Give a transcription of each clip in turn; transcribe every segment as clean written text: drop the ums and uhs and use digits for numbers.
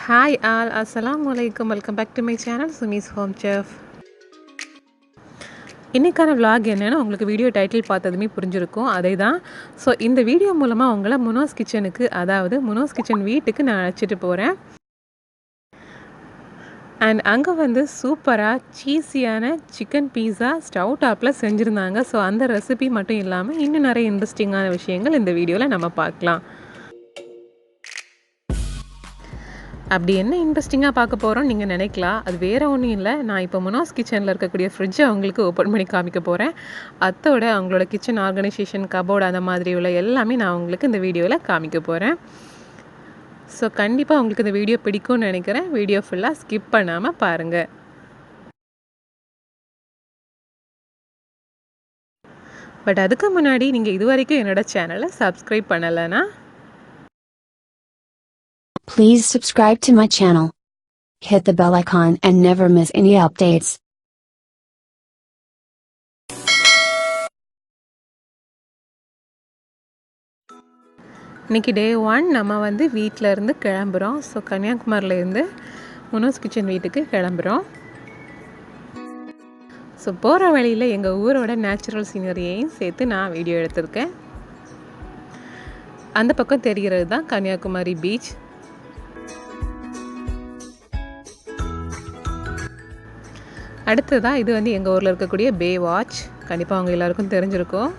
Hi all, Assalamu alaikum. Welcome back to my channel, Sumi's Home Chef. இன்றைக்கான vlog என்னென்னா உங்களுக்கு video title பார்த்ததுமே புரிஞ்சிருக்கும் அதே தான். ஸோ இந்த வீடியோ மூலமாக உங்களை முனோஸ் கிச்சனுக்கு, அதாவது முனோஸ் கிச்சன் வீட்டுக்கு நான் அழைச்சிட்டு போகிறேன். அண்ட் அங்கே வந்து சூப்பராக சீஸியான சிக்கன் பீஸா ஸ்டவ் டாப்பில் செஞ்சுருந்தாங்க. ஸோ அந்த ரெசிபி மட்டும் இல்லாமல் இன்னும் நிறைய இன்ட்ரெஸ்டிங்கான விஷயங்கள் இந்த வீடியோவில் நம்ம பார்க்கலாம். அப்படி என்ன இன்ட்ரெஸ்டிங்காக பார்க்க போகிறோம் நீங்கள் நினைக்கலாம். அது வேறு ஒன்றும் இல்லை, நான் இப்போ முனாஸ் கிச்சனில் இருக்கக்கூடிய ஃப்ரிட்ஜை அவங்களுக்கு ஓப்பன் பண்ணி காமிக்க போகிறேன். அத்தோட அவங்களோட கிச்சன் ஆர்கனைசேஷன், கபோர்டு அந்த மாதிரி உள்ள எல்லாமே நான் உங்களுக்கு இந்த வீடியோவில் காமிக்க போகிறேன். ஸோ கண்டிப்பாக உங்களுக்கு இந்த வீடியோ பிடிக்கும்னு நினைக்கிறேன். வீடியோ ஃபுல்லாக ஸ்கிப் பண்ணாமல் பாருங்கள். பட் அதுக்கு முன்னாடி நீங்கள் இது வரைக்கும் என்னோடய சேனலை சப்ஸ்கிரைப் பண்ணலைன்னா please subscribe to my channel. Hit the bell icon and never miss any updates. இன்றைக்கி day 1 நம்ம வந்து வீட்டில் இருந்து கிளம்புறோம். ஸோ கன்னியாகுமரியிலேருந்து முனோஸ் கிச்சன் வீட்டுக்கு கிளம்புறோம். ஸோ போகிற வழியில் எங்கள் ஊரோட நேச்சுரல் சீனரியையும் சேர்த்து நான் வீடியோ எடுத்திருக்கேன். அந்த பக்கம் தெரிகிறது தான் கன்னியாகுமரி பீச். அடுத்ததாக இது வந்து எங்கள் ஊரில் இருக்கக்கூடிய பே வாட்ச். கண்டிப்பாக அவங்க எல்லாருக்கும் தெரிஞ்சிருக்கும்.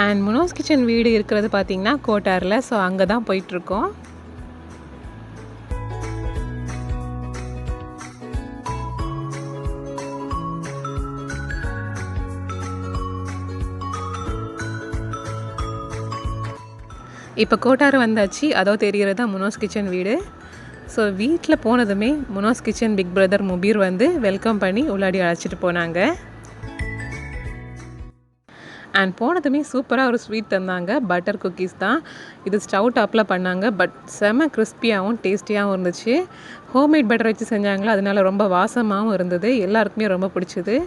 அண்ட் முனோஸ் கிச்சன் வீடு இருக்கிறது பார்த்திங்கன்னா கோட்டாரில். ஸோ அங்கே தான் போயிட்டுருக்கோம். இப்போ கோட்டார் வந்தாச்சு. அதோ தெரிகிறது தான் முனோஸ் கிச்சன் வீடு. ஸோ வீட்டில் போனதுமே முனோஸ் கிச்சன் பிக் பிரதர் முபீர் வந்து வெல்கம் பண்ணி உள்ளாடி அழைச்சிட்டு போனாங்க. அண்ட் போனதுமே சூப்பராக ஒரு ஸ்வீட் தந்தாங்க. பட்டர் குக்கீஸ் தான். இது ஸ்டவ் டாப்பில் பண்ணாங்க. பட் செம கிறிஸ்பியாகவும் டேஸ்டியாகவும் இருந்துச்சு. ஹோம்மேட் பட்டர் வச்சு செஞ்சாங்களோ அதனால ரொம்ப வாசமாகவும் இருந்தது. எல்லாருக்குமே ரொம்ப பிடிச்சிது.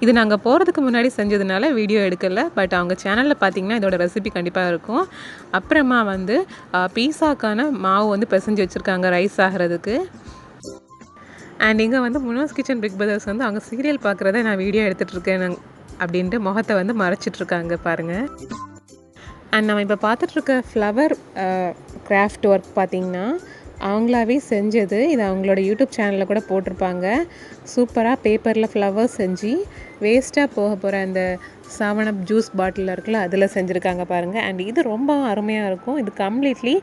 இது நாங்கள் போகிறதுக்கு முன்னாடி செஞ்சதுனால வீடியோ எடுக்கலை. பட் அவங்க சேனலில் பார்த்திங்கன்னா இதோட ரெசிபி கண்டிப்பாக இருக்கும். அப்புறமா வந்து பீஸாக்கான மாவு வந்து பிசைஞ்சு வச்சுருக்காங்க ரைஸ் ஆகிறதுக்கு. அண்ட் இங்கே வந்து முனோஸ் கிச்சன் பிக் பிரதர்ஸ் வந்து அவங்க சீரியல் பார்க்குறத நான் வீடியோ எடுத்துகிட்ருக்கேன் அப்படின்ட்டு முகத்தை வந்து மறைச்சிட்ருக்காங்க பாருங்கள். அண்ட் நம்ம இப்போ பார்த்துட்ருக்க ஃப்ளவர் கிராஃப்ட் ஒர்க் பார்த்திங்கன்னா அவங்களாவே செஞ்சது. இது அவங்களோட யூடியூப் சேனலில் கூட போட்டிருப்பாங்க. சூப்பராக பேப்பரில் ஃப்ளவர்ஸ் செஞ்சு வேஸ்ட்டாக போக போகிற அந்த 7up ஜூஸ் பாட்டில் இருக்குல்ல அதில் செஞ்சுருக்காங்க பாருங்கள். அண்ட் இது ரொம்ப அருமையாக இருக்கும். இது கம்ப்ளீட்லி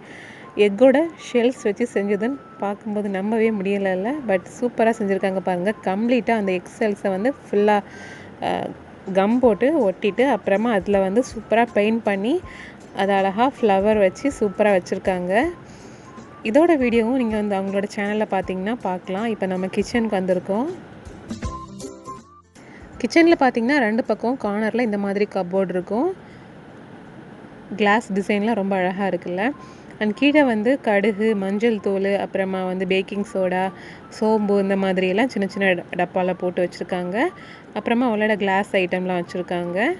எக்கோட ஷெல்ஸ் வச்சு செஞ்சதுன்னு பார்க்கும்போது நம்பவே முடியலைல்ல. பட் சூப்பராக செஞ்சுருக்காங்க பாருங்கள். கம்ப்ளீட்டாக அந்த எக் ஷெல்ஸை வந்து ஃபுல்லாக கம் போட்டு ஒட்டிட்டு அப்புறமா அதில் வந்து சூப்பராக பெயிண்ட் பண்ணி அதை அழகாக ஃப்ளவர் வச்சு சூப்பராக வச்சுருக்காங்க. இதோட வீடியோவும் நீங்கள் வந்து அவங்களோட சேனலில் பார்த்தீங்கன்னா பார்க்கலாம். இப்போ நம்ம கிச்சனுக்கு வந்திருக்கோம். கிச்சனில் பார்த்தீங்கன்னா 2 பக்கம் கார்னரில் இந்த மாதிரி கப்போர்டு இருக்கும். கிளாஸ் டிசைன்லாம் ரொம்ப அழகாக இருக்குல்ல. அண்ட் கீழே வந்து கடுகு, மஞ்சள் தூள், அப்புறமா வந்து பேக்கிங் சோடா, சோம்பு இந்த மாதிரியெல்லாம் சின்ன சின்ன டப்பாவில் போட்டு வச்சுருக்காங்க. அப்புறமா அவளோட கிளாஸ் ஐட்டம்லாம் வச்சுருக்காங்க.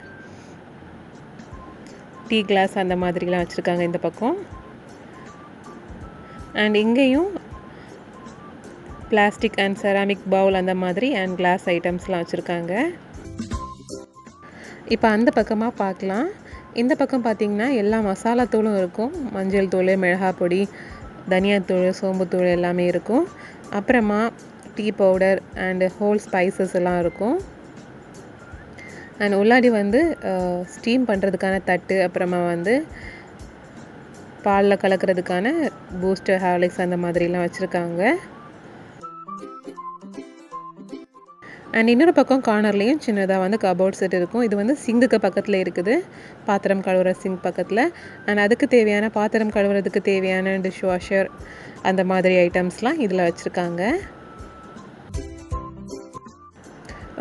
டீ கிளாஸ் அந்த மாதிரிலாம் வச்சுருக்காங்க இந்த பக்கம். அண்ட் இங்கேயும் பிளாஸ்டிக் அண்ட் செராமிக் பவுல் அந்த மாதிரி அண்ட் கிளாஸ் ஐட்டம்ஸ்லாம் வச்சுருக்காங்க. இப்போ அந்த பக்கமாக பார்க்கலாம். இந்த பக்கம் பார்த்திங்கன்னா எல்லா மசாலா தூளும் இருக்கும். மஞ்சள் தூள், மிளகாய் பொடி, தனியாத்தூள், சோம்புத்தூள் எல்லாமே இருக்கும். அப்புறமா tea powder and whole spices எல்லாம் இருக்கும். அண்ட் உள்ளாடி வந்து ஸ்டீம் பண்ணுறதுக்கான தட்டு, அப்புறமா வந்து பாலில் கலக்கிறதுக்கான பூஸ்டர், ஹார்லிக்ஸ் அந்த மாதிரிலாம் வச்சுருக்காங்க. அண்ட் இன்னொரு பக்கம் கார்னர்லேயும் சின்னதாக வந்து கபோர்ட் செட் இருக்கும். இது வந்து சிங்குக்கு பக்கத்தில் இருக்குது, பாத்திரம் கழுவுற சிங்க் பக்கத்தில். அண்ட் அதுக்கு தேவையான பாத்திரம் கழுவுறதுக்கு தேவையான டிஷ் வாஷர் அந்த மாதிரி ஐட்டம்ஸ்லாம் இதில் வச்சுருக்காங்க.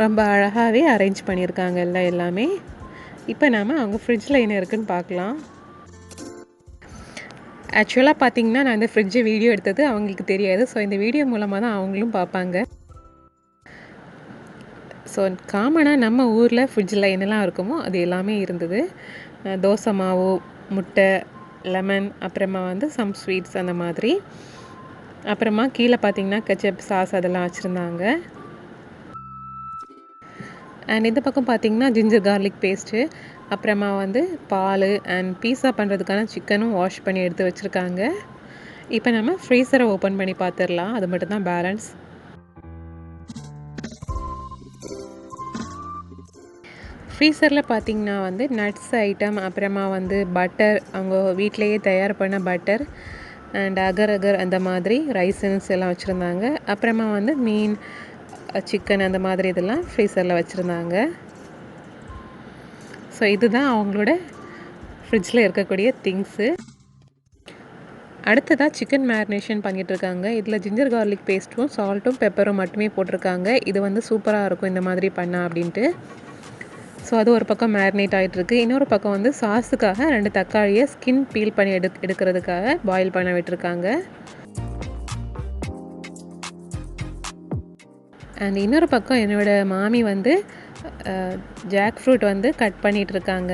ரொம்ப அழகாகவே அரேஞ்ச் பண்ணியிருக்காங்க எல்லாமே. இப்போ நாம் அவங்க ஃப்ரிட்ஜில் என்ன இருக்குதுன்னு பார்க்கலாம். ஆக்சுவலாக பார்த்திங்கன்னா நான் இந்த ஃப்ரிட்ஜை வீடியோ எடுத்தது அவங்களுக்கு தெரியாது. ஸோ இந்த வீடியோ மூலமாக தான் அவங்களும் பார்ப்பாங்க. ஸோ காமனாக நம்ம ஊரில் ஃப்ரிட்ஜில் என்னெல்லாம் இருக்குமோ அது எல்லாமே இருந்தது. தோசை மாவு, முட்டை, லெமன், அப்புறமா வந்து சம் ஸ்வீட்ஸ் அந்த மாதிரி. அப்புறமா கீழே பார்த்தீங்கன்னா கெச்சப், சாஸ் அதெல்லாம் வச்சுருந்தாங்க. அண்ட் இந்த பக்கம் பார்த்தீங்கன்னா ஜிஞ்சர் கார்லிக் பேஸ்ட்டு, அப்புறமா வந்து பால் அண்ட் பீஸா பண்ணுறதுக்கான சிக்கனும் வாஷ் பண்ணி எடுத்து வச்சுருக்காங்க. இப்போ நம்ம ஃப்ரீசரை ஓப்பன் பண்ணி பார்த்துடலாம். அது மட்டும்தான் பேலன்ஸ். ஃப்ரீசரில் பார்த்தீங்கன்னா வந்து நட்ஸ் ஐட்டம், அப்புறமா வந்து பட்டர், அவங்க வீட்டிலையே தயார் பண்ண பட்டர் அண்ட் அகர் அகர் அந்த மாதிரி ரைசன்ஸ் எல்லாம் வச்சுருந்தாங்க. அப்புறமா வந்து மீன், சிக்கன் அந்த மாதிரி இதெல்லாம் ஃப்ரீசரில் வச்சுருந்தாங்க. ஸோ இதுதான் அவங்களோட ஃப்ரிட்ஜில் இருக்கக்கூடிய திங்ஸு. அடுத்ததாக சிக்கன் மேரினேஷன் பண்ணிகிட்ருக்காங்க. இதில் ஜிஞ்சர் கார்லிக் பேஸ்ட்டும் சால்ட்டும் பெப்பரும் மட்டுமே போட்டிருக்காங்க. இது வந்து சூப்பராக இருக்கும் இந்த மாதிரி பண்ணால் அப்படின்ட்டு. ஸோ அது ஒரு பக்கம் மேரினேட் ஆகிட்டுருக்கு. இன்னொரு பக்கம் வந்து சாஸுக்காக 2 தக்காளியை ஸ்கின் பீல் பண்ணி எடுக்கிறதுக்காக பாயில் பண்ண விட்டுருக்காங்க. அண்ட் இன்னொரு பக்கம் என்னோடய மாமி வந்து ஜாக் ஃப்ரூட் வந்து கட் பண்ணிகிட்ருக்காங்க.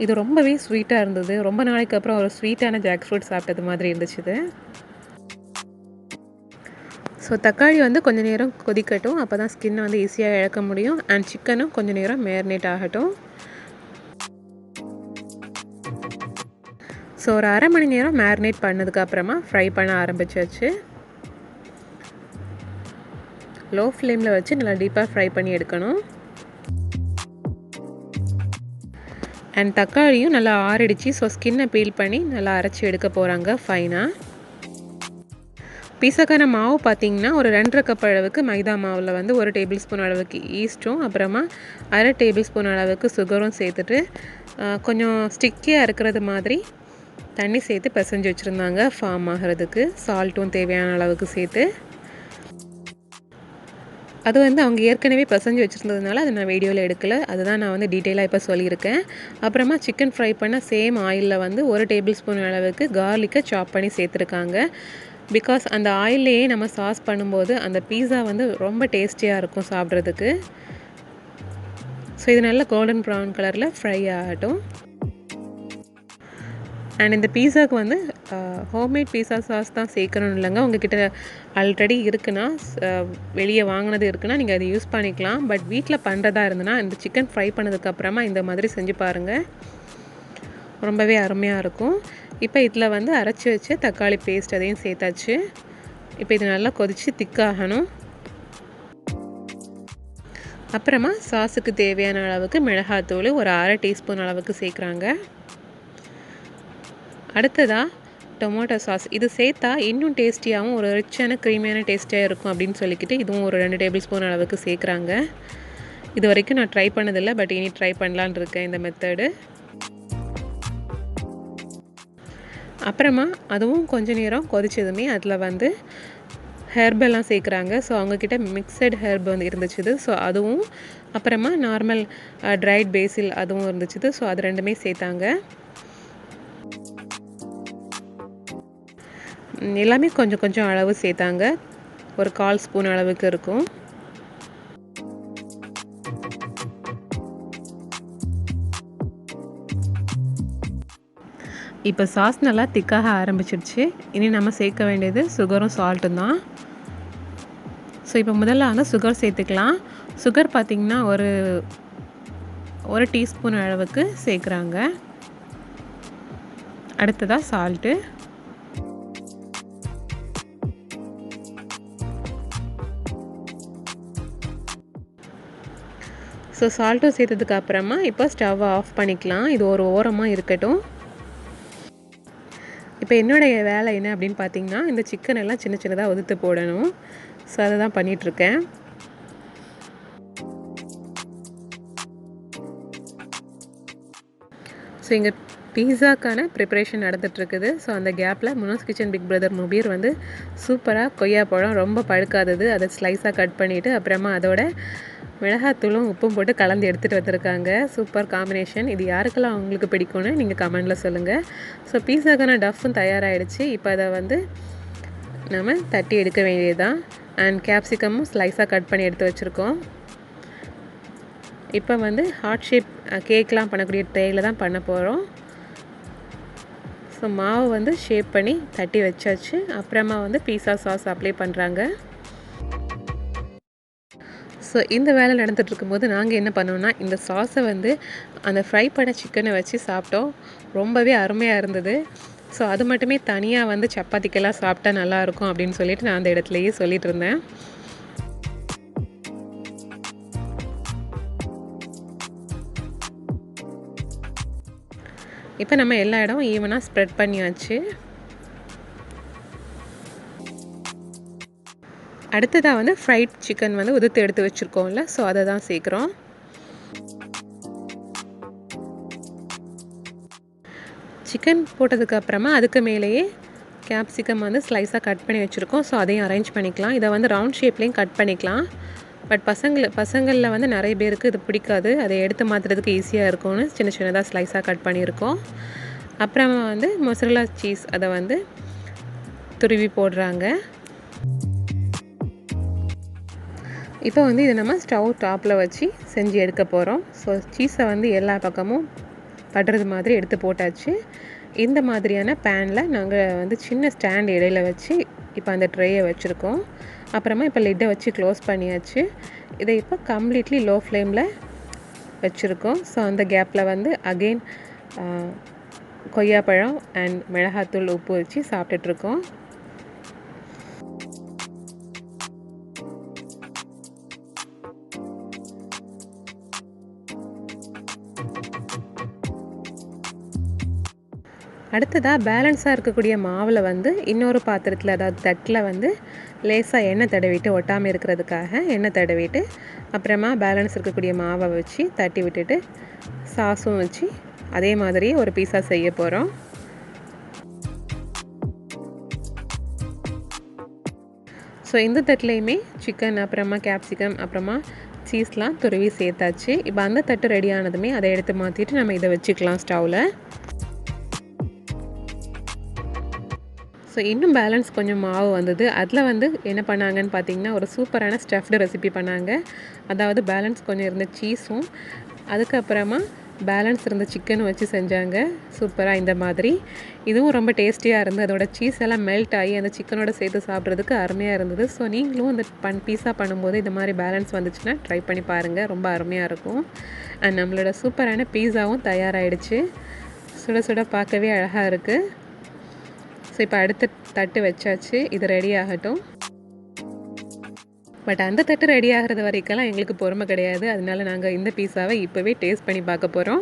இது ரொம்பவே ஸ்வீட்டாக இருந்தது. ரொம்ப நாளைக்கு அப்புறம் ஒரு ஸ்வீட்டான ஜாக் ஃப்ரூட் சாப்பிட்டது மாதிரி இருந்துச்சு இது. ஸோ தக்காளி வந்து கொஞ்சம் நேரம் கொதிக்கட்டும். அப்போ தான் ஸ்கின்னை வந்து ஈஸியாக இழக்க முடியும். அண்ட் சிக்கனும் கொஞ்சம் நேரம் மேரினேட் ஆகட்டும். ஸோ ஒரு அரை மணி நேரம் மேரினேட் பண்ணதுக்கப்புறமா ஃப்ரை பண்ண ஆரம்பிச்சாச்சு. லோ ஃப்ளேமில் வச்சு நல்லா டீப்பாக ஃப்ரை பண்ணி எடுக்கணும். அண்ட் தக்காளியும் நல்லா ஆறிடுச்சு. ஸோ ஸ்கின்னை பீல் பண்ணி நல்லா அரைச்சி எடுக்க போகிறாங்க ஃபைனாக. பீஸாக்கான மாவு பார்த்திங்கன்னா ஒரு 2.5 கப் அளவுக்கு மைதா மாவில் வந்து 1 டேபிள் ஸ்பூன் அளவுக்கு ஈஸ்ட்டும், அப்புறமா அரை டேபிள் ஸ்பூன் அளவுக்கு சுகரும் சேர்த்துட்டு கொஞ்சம் ஸ்டிக்கியாக இருக்கிறது மாதிரி தண்ணி சேர்த்து பிசைஞ்சு வச்சுருந்தாங்க ஃபார்ம் ஆகிறதுக்கு. சால்ட்டும் தேவையான அளவுக்கு சேர்த்து. அது வந்து அவங்க ஏற்கனவே பிசைஞ்சு வச்சுருந்ததுனால அதை நான் வீடியோவில் எடுக்கலை. அதுதான் நான் வந்து டீட்டெயிலாக இப்போ சொல்லியிருக்கேன். அப்புறமா சிக்கன் ஃப்ரை பண்ண சேம் ஆயிலில் வந்து 1 டேபிள் ஸ்பூன் அளவுக்கு கார்லிக்கை சாப் பண்ணி சேர்த்துருக்காங்க. பிகாஸ் அந்த ஆயில்லையே நம்ம சாஸ் பண்ணும்போது அந்த பீஸா வந்து ரொம்ப டேஸ்டியாக இருக்கும் சாப்பிட்றதுக்கு. ஸோ இது நல்லா கோல்டன் ப்ரௌன் கலரில் ஃப்ரை ஆகட்டும். அண்ட் இந்த பீஸாவுக்கு வந்து ஹோம்மேட் பீஸா சாஸ் தான் சேர்க்கணும்னு இல்லைங்க. உங்ககிட்ட ஆல்ரெடி இருக்குன்னா, வெளியே வாங்கினது இருக்குன்னா நீங்கள் அதை யூஸ் பண்ணிக்கலாம். பட் வீட்டில் பண்ணுறதா இருந்ததுன்னா இந்த சிக்கன் ஃப்ரை பண்ணதுக்கப்புறமா இந்த மாதிரி செஞ்சு பாருங்கள். ரொம்பவே அருமையாக இருக்கும். இப்போ இதில் வந்து அரைச்சி வச்ச தக்காளி பேஸ்ட் அதையும் சேர்த்தாச்சு. இப்போ இது நல்லா கொதித்து திக்காகணும். அப்புறமா சாஸுக்கு தேவையான அளவுக்கு மிளகாத்தூள் ஒரு அரை டீஸ்பூன் அளவுக்கு சேர்க்குறாங்க. அடுத்ததாக டொமேட்டோ சாஸ். இது சேர்த்தா இன்னும் டேஸ்டியாகவும் ஒரு ரிச்சான க்ரீமியான டேஸ்டியாக இருக்கும் அப்படின்னு சொல்லிக்கிட்டு இதுவும் ஒரு 2 டேபிள் ஸ்பூன் அளவுக்கு சேர்க்குறாங்க. இது வரைக்கும் நான் ட்ரை பண்ணதில்லை. பட் இனி ட்ரை பண்ணலான் இருக்கேன் இந்த மெத்தடு. அப்புறமா அதுவும் கொஞ்சம் நேரம் கொதிச்சதுமே அதில் வந்து ஹெர்பெல்லாம் சேர்க்குறாங்க. ஸோ அவங்கக்கிட்ட மிக்சட் ஹெர்ப் வந்து இருந்துச்சுது. ஸோ அதுவும் அப்புறமா நார்மல் ட்ரைட் பேசில் அதுவும் இருந்துச்சுது. ஸோ அது ரெண்டுமே சேர்த்தாங்க. எல்லாமே கொஞ்சம் கொஞ்சம் அளவு சேர்த்தாங்க. ஒரு 1/4 ஸ்பூன் அளவுக்கு இருக்கும். இப்போ சாஸ் நல்லா திக்காக ஆரம்பிச்சிடுச்சு. இனி நம்ம சேர்க்க வேண்டியது சுகரும் சால்ட்டும் தான். ஸோ இப்போ முதல்ல வந்து சுகர் சேர்த்துக்கலாம். சுகர் பார்த்திங்கன்னா ஒரு டீஸ்பூன் அளவுக்கு சேர்க்குறாங்க. அடுத்ததாக சால்ட்டு. ஸோ சால்ட்டும் சேர்த்ததுக்கு அப்புறமா இப்போ ஸ்டவ்வை ஆஃப் பண்ணிக்கலாம். இது ஒரு ஓரமாக இருக்கட்டும். இப்போ என்னுடைய வேலை என்ன அப்படின்னு பார்த்தீங்கன்னா, இந்த சிக்கன் எல்லாம் சின்ன சின்னதாக உதுத்து போடணும். ஸோ அதை தான் பண்ணிகிட்ருக்கேன். ஸோ இங்கே பீஸாக்கான ப்ரிப்பரேஷன் நடந்துகிட்ருக்குது. ஸோ அந்த கேப்பில் முனோஸ் கிச்சன் பிக் பிரதர் முபீர் வந்து சூப்பராக கொய்யாப்பழம் ரொம்ப பழுக்காதது அதை ஸ்லைஸாக கட் பண்ணிவிட்டு அப்புறமா அதோட மிளகாத்தூளும் உப்பும் போட்டு கலந்து எடுத்துகிட்டு வந்திருக்காங்க. Super combination. இது யாருக்கெல்லாம் அவங்களுக்கு பிடிக்கும்னு நீங்கள் கமெண்டில் சொல்லுங்கள். ஸோ பீஸாக்கான டஃப்பும் தயாராகிடுச்சு. இப்போ அதை வந்து நம்ம தட்டி எடுக்க வேண்டியது தான். அண்ட் கேப்சிகமும் ஸ்லைஸாக கட் பண்ணி எடுத்து வச்சுருக்கோம். இப்போ வந்து ஹார்ட் ஷேப் கேக்லாம் பண்ணக்கூடிய ட்ரேயில் தான் பண்ண போகிறோம். ஸோ மாவு வந்து ஷேப் பண்ணி தட்டி வச்சாச்சு. அப்புறமா வந்து பீஸா சாஸ் அப்ளை பண்ணுறாங்க. ஸோ இந்த வேலை நடந்துகிட்ருக்கும்போது நாங்கள் என்ன பண்ணோம்னா, இந்த சாஸை வந்து அந்த ஃப்ரை பண்ண சிக்கனை வச்சு சாப்பிட்டோம். ரொம்பவே அருமையாக இருந்தது. ஸோ அது மட்டுமே தனியாக வந்து சப்பாத்திக்கெல்லாம் சாப்பிட்டா நல்லாயிருக்கும் அப்படின்னு சொல்லிட்டு நான் அந்த இடத்துலையே சொல்லிட்டு இருந்தேன். இப்போ நம்ம எல்லா இடம் ஈவனாக ஸ்ப்ரெட் பண்ணியாச்சு. அடுத்ததாக வந்து ஃப்ரைட் சிக்கன் வந்து உதுத்து எடுத்து வச்சுருக்கோம்ல, ஸோ அதை தான் சேர்க்குறோம். சிக்கன் போட்டதுக்கு அப்புறமா அதுக்கு மேலேயே கேப்சிகம் வந்து ஸ்லைஸாக கட் பண்ணி வச்சுருக்கோம். ஸோ அதையும் அரேஞ்ச் பண்ணிக்கலாம். இதை வந்து ரவுண்ட் ஷேப்லேயும் கட் பண்ணிக்கலாம். பட் பசங்களில் வந்து நிறைய பேருக்கு இது பிடிக்காது. அதை எடுத்து மாற்றுறதுக்கு ஈஸியாக இருக்கும்னு சின்ன சின்னதாக ஸ்லைஸாக கட் பண்ணியிருக்கோம். அப்புறமா வந்து மொசரல்லா சீஸ் அதை வந்து துருவி போடுறாங்க. இப்போ வந்து இதை நம்ம ஸ்டவ் டாப்பில் வச்சு செஞ்சு எடுக்க போகிறோம். ஸோ சீஸை வந்து எல்லா பக்கமும் படுறது மாதிரி எடுத்து போட்டாச்சு. இந்த மாதிரியான பேனில் நாங்கள் வந்து சின்ன ஸ்டாண்ட் இடையில வச்சு இப்போ அந்த ட்ரேயை வச்சுருக்கோம். அப்புறமா இப்போ லிட்டை வச்சு க்ளோஸ் பண்ணியாச்சு. இதை இப்போ கம்ப்ளீட்லி லோ ஃப்ளேமில் வச்சுருக்கோம். ஸோ அந்த கேப்பில் வந்து அகெயின் கொய்யாப்பழம் அண்ட் மிளகாத்தூள் உப்பு வச்சு சாப்பிட்டுட்ருக்கோம். அடுத்ததாக பேலன்ஸாக இருக்கக்கூடிய மாவில் வந்து இன்னொரு பாத்திரத்தில், அதாவது தட்டில் வந்து லேசாக எண்ணெய் தடவிட்டு ஒட்டாமல் இருக்கிறதுக்காக எண்ணெய் தடவிட்டு அப்புறமா பேலன்ஸ் இருக்கக்கூடிய மாவை வச்சு தட்டி விட்டுட்டு சாஸும் வச்சு அதே மாதிரியே ஒரு பீஸா செய்ய போகிறோம். ஸோ இந்த தட்டுலேயுமே சிக்கன் அப்புறமா கேப்சிகம் அப்புறமா சீஸ்லாம் துருவி சேர்த்தாச்சு. இப்போ அந்த தட்டு ரெடி ஆனதுமே அதை எடுத்து மாற்றிட்டு நம்ம இதை வச்சுக்கலாம் ஸ்டவ்வில். ஸோ இன்னும் பேலன்ஸ் கொஞ்சம் மாவு வந்தது. அதில் வந்து என்ன பண்ணாங்கன்னு பார்த்தீங்கன்னா, ஒரு சூப்பரான ஸ்டஃப்டு ரெசிபி பண்ணாங்க. அதாவது பேலன்ஸ் கொஞ்சம் இருந்த சீஸும் அதுக்கப்புறமா பேலன்ஸ் இருந்த சிக்கனும் வச்சு செஞ்சாங்க சூப்பராக இந்த மாதிரி. இதுவும் ரொம்ப டேஸ்டியாக இருந்து அதோட சீஸ் எல்லாம் மெல்ட் ஆகி அந்த சிக்கனோட சேர்த்து சாப்பிட்றதுக்கு அருமையாக இருந்தது. ஸோ நீங்களும் இந்த பீஸா பண்ணும்போது இந்த மாதிரி பேலன்ஸ் வந்துச்சுன்னா ட்ரை பண்ணி பாருங்கள், ரொம்ப அருமையாக இருக்கும். அண்ட் நம்மளோட சூப்பரான பீஸாவும் தயாராகிடுச்சு. சுட சுட பார்க்கவே அழகாக இருக்குது. ஸோ இப்போ அடுத்த தட்டு வச்சாச்சு, இது ரெடி ஆகட்டும். பட் அந்த தட்டு ரெடி ஆகிறது வரைக்கெல்லாம் எங்களுக்கு பொறுமை கிடையாது. அதனால நாங்கள் இந்த பீஸாவை இப்போவே டேஸ்ட் பண்ணி பார்க்க போகிறோம்.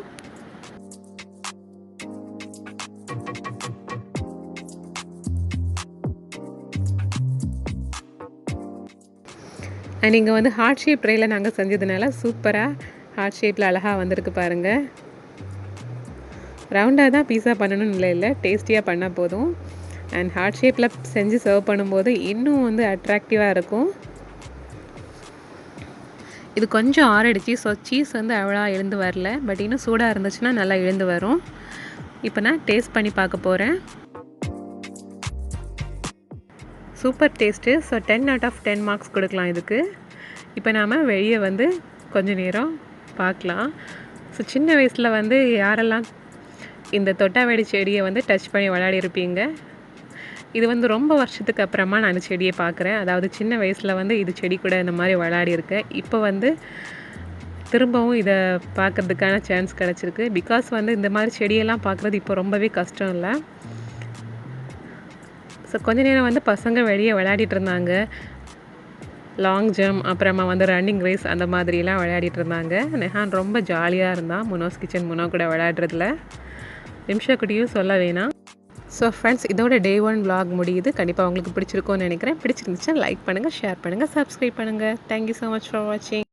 அண்ட் இங்கே வந்து ஹார்ட் ஷேப் ட்ரேயில் நாங்கள் செஞ்சதுனால சூப்பராக ஹார்ட் ஷேப்பில் அழகாக வந்திருக்கு பாருங்கள். ரவுண்டாக தான் பீஸா பண்ணணும்னு இல்லை, டேஸ்டியாக பண்ணால் போதும். அண்ட் ஹார்ட் ஷேப்பில் செஞ்சு சர்வ் பண்ணும்போது இன்னும் வந்து அட்ராக்டிவாக இருக்கும். இது கொஞ்சம் ஆறடிச்சு, ஸோ சீஸ் வந்து அவ்வளோ எழுந்து வரல. பட் இன்னும் சூடாக இருந்துச்சுன்னா நல்லா எழுந்து வரும். இப்போ நான் டேஸ்ட் பண்ணி பார்க்க போகிறேன். Super taste. So 10 out of 10 marks கொடுக்கலாம் இதுக்கு. இப்போ நாம் வெளியே வந்து கொஞ்சம் நேரம் பார்க்கலாம். ஸோ சின்ன வயசில் வந்து யாரெல்லாம் இந்த தொட்டாவெடி செடியை வந்து டச் பண்ணி விளையாடி இருப்பீங்க. இது வந்து ரொம்ப வருஷத்துக்கு அப்புறமா நான் இந்த செடியை பார்க்குறேன். அதாவது சின்ன வயசில் வந்து இது செடி கூட இந்த மாதிரி விளையாடி இருக்கேன். இப்போ வந்து திரும்பவும் இதை பார்க்குறதுக்கான சான்ஸ் கிடச்சிருக்கு. பிகாஸ் வந்து இந்த மாதிரி செடியெல்லாம் பார்க்குறது இப்போ ரொம்பவே கஷ்டம் இல்லை. ஸோ கொஞ்ச நேரம் வந்து பசங்க வெளியே விளையாடிட்டு இருந்தாங்க. லாங் ஜம்ப் அப்புறமா வந்து ரன்னிங் ரேஸ் அந்த மாதிரிலாம் விளையாடிட்டு இருந்தாங்க. நெஹான் ரொம்ப ஜாலியாக இருந்தான் முனோஸ் கிச்சன் முனோ கூட விளையாடுறதுல. நிமிஷா குட்டியும் சொல்ல வேணாம். ஸோ ஃப்ரெண்ட்ஸ், இதோட day 1 vlog முடியுது. கண்டிப்பாக உங்களுக்கு பிடிச்சிருக்கும்னு நினைக்கிறேன். பிடிச்சிருந்துச்சுன்னா லைக் பண்ணுங்கள், ஷேர் பண்ணுங்கள், சப்ஸ்கிரைப் பண்ணுங்கள். தேங்க்யூ ஸோ மச் ஃபார் வாட்சிங்.